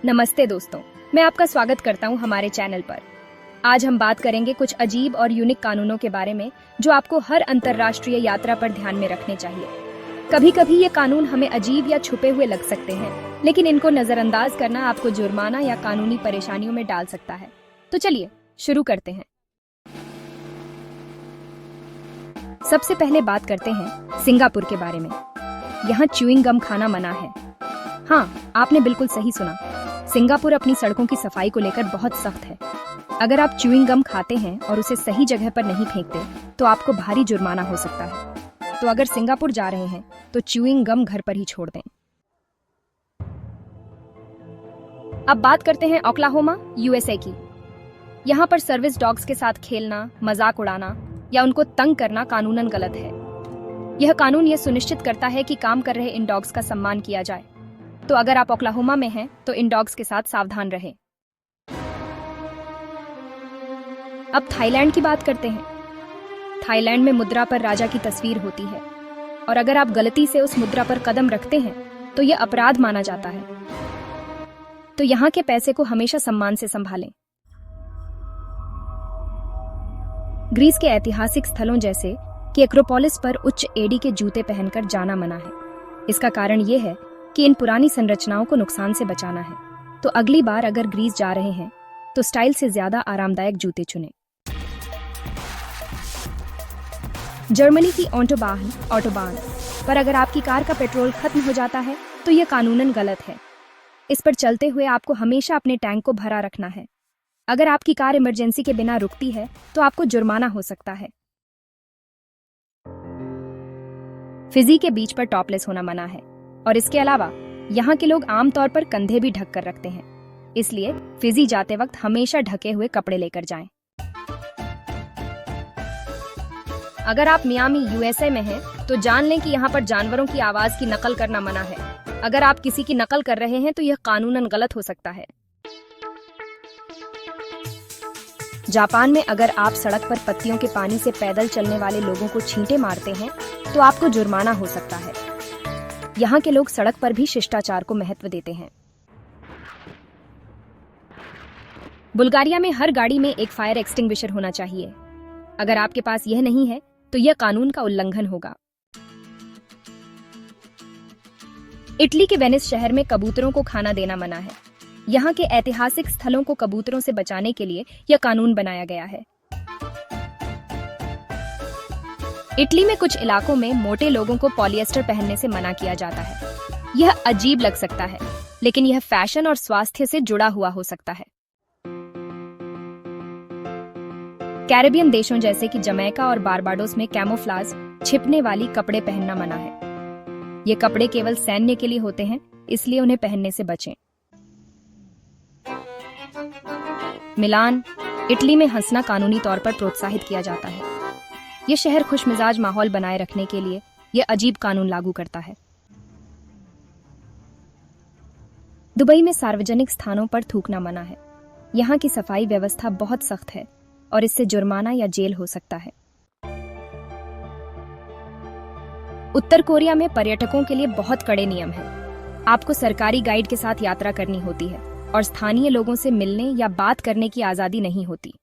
नमस्ते दोस्तों, मैं आपका स्वागत करता हूं हमारे चैनल पर। आज हम बात करेंगे कुछ अजीब और यूनिक कानूनों के बारे में जो आपको हर अंतर्राष्ट्रीय यात्रा पर ध्यान में रखने चाहिए। कभी कभी ये कानून हमें अजीब या छुपे हुए लग सकते हैं, लेकिन इनको नजरअंदाज करना आपको जुर्माना या कानूनी परेशानियों में डाल सकता है। तो चलिए शुरू करते हैं। सबसे पहले बात करते हैं सिंगापुर के बारे में। यहाँ च्यूइंग गम खाना मना है। हाँ, आपने बिल्कुल सही सुना। सिंगापुर अपनी सड़कों की सफाई को लेकर बहुत सख्त है। अगर आप च्यूइंग गम खाते हैं और उसे सही जगह पर नहीं फेंकते तो आपको भारी जुर्माना हो सकता है। तो अगर सिंगापुर जा रहे हैं तो च्यूइंग गम घर पर ही छोड़ दें। अब बात करते हैं ओक्लाहोमा, यूएसए की। यहाँ पर सर्विस डॉग्स के साथ खेलना, मजाक उड़ाना या उनको तंग करना कानूनन गलत है। यह कानून यह सुनिश्चित करता है कि काम कर रहे इन डॉग्स का सम्मान किया जाए। तो अगर आप ओक्लाहोमा में हैं तो इन डॉग्स के साथ सावधान रहें। अब थाईलैंड की बात करते हैं। थाईलैंड में मुद्रा पर राजा की तस्वीर होती है और अगर आप गलती से उस मुद्रा पर कदम रखते हैं तो यह अपराध माना जाता है। तो यहाँ के पैसे को हमेशा सम्मान से संभालें। ग्रीस के ऐतिहासिक स्थलों जैसे कि एक्रोपोलिस पर उच्च एड़ी के जूते पहनकर जाना मना है। इसका कारण यह है कि इन पुरानी संरचनाओं को नुकसान से बचाना है। तो अगली बार अगर ग्रीस जा रहे हैं तो स्टाइल से ज्यादा आरामदायक जूते चुनें। जर्मनी की ऑटोबान पर अगर आपकी कार का पेट्रोल खत्म हो जाता है तो यह कानूनन गलत है। इस पर चलते हुए आपको हमेशा अपने टैंक को भरा रखना है। अगर आपकी कार इमरजेंसी के बिना रुकती है तो आपको जुर्माना हो सकता है। फिजी के बीच पर टॉपलेस होना मना है और इसके अलावा यहाँ के लोग आमतौर पर कंधे भी ढक कर रखते हैं। इसलिए फिजी जाते वक्त हमेशा ढके हुए कपड़े लेकर जाएं। अगर आप मियामी यूएसए में हैं तो जान लें कि यहाँ पर जानवरों की आवाज की नकल करना मना है। अगर आप किसी की नकल कर रहे हैं तो यह कानूनन गलत हो सकता है। जापान में अगर आप सड़क पर पत्तियों के पानी से पैदल चलने वाले लोगों को छींटे मारते हैं तो आपको जुर्माना हो सकता है। यहाँ के लोग सड़क पर भी शिष्टाचार को महत्व देते हैं। बुल्गारिया में हर गाड़ी में एक फायर एक्सटिंग्विशर होना चाहिए। अगर आपके पास यह नहीं है तो यह कानून का उल्लंघन होगा। इटली के वेनिस शहर में कबूतरों को खाना देना मना है। यहाँ के ऐतिहासिक स्थलों को कबूतरों से बचाने के लिए यह कानून बनाया गया है। इटली में कुछ इलाकों में मोटे लोगों को पॉलिएस्टर पहनने से मना किया जाता है। यह अजीब लग सकता है, लेकिन यह फैशन और स्वास्थ्य से जुड़ा हुआ हो सकता है। कैरेबियन देशों जैसे कि जमैका और बारबाडोस में कैमोफ्लाज छिपने वाली कपड़े पहनना मना है। ये कपड़े केवल सैन्य के लिए होते हैं, इसलिए उन्हें पहनने से बचें। मिलान, इटली में हंसना कानूनी तौर पर प्रोत्साहित किया जाता है। यह शहर खुशमिजाज माहौल बनाए रखने के लिए यह अजीब कानून लागू करता है। दुबई में सार्वजनिक स्थानों पर थूकना मना है। यहाँ की सफाई व्यवस्था बहुत सख्त है और इससे जुर्माना या जेल हो सकता है। उत्तर कोरिया में पर्यटकों के लिए बहुत कड़े नियम हैं। आपको सरकारी गाइड के साथ यात्रा करनी होती है और स्थानीय लोगों से मिलने या बात करने की आजादी नहीं होती।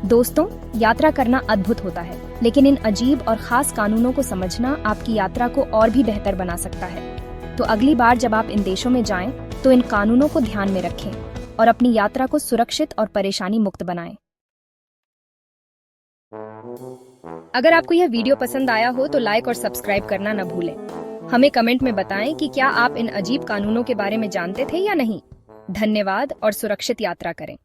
दोस्तों, यात्रा करना अद्भुत होता है, लेकिन इन अजीब और खास कानूनों को समझना आपकी यात्रा को और भी बेहतर बना सकता है। तो अगली बार जब आप इन देशों में जाएं, तो इन कानूनों को ध्यान में रखें और अपनी यात्रा को सुरक्षित और परेशानी मुक्त बनाएं। अगर आपको यह वीडियो पसंद आया हो तो लाइक और सब्सक्राइब करना न भूलें। हमें कमेंट में बताएं कि क्या आप इन अजीब कानूनों के बारे में जानते थे या नहीं। धन्यवाद और सुरक्षित यात्रा करें।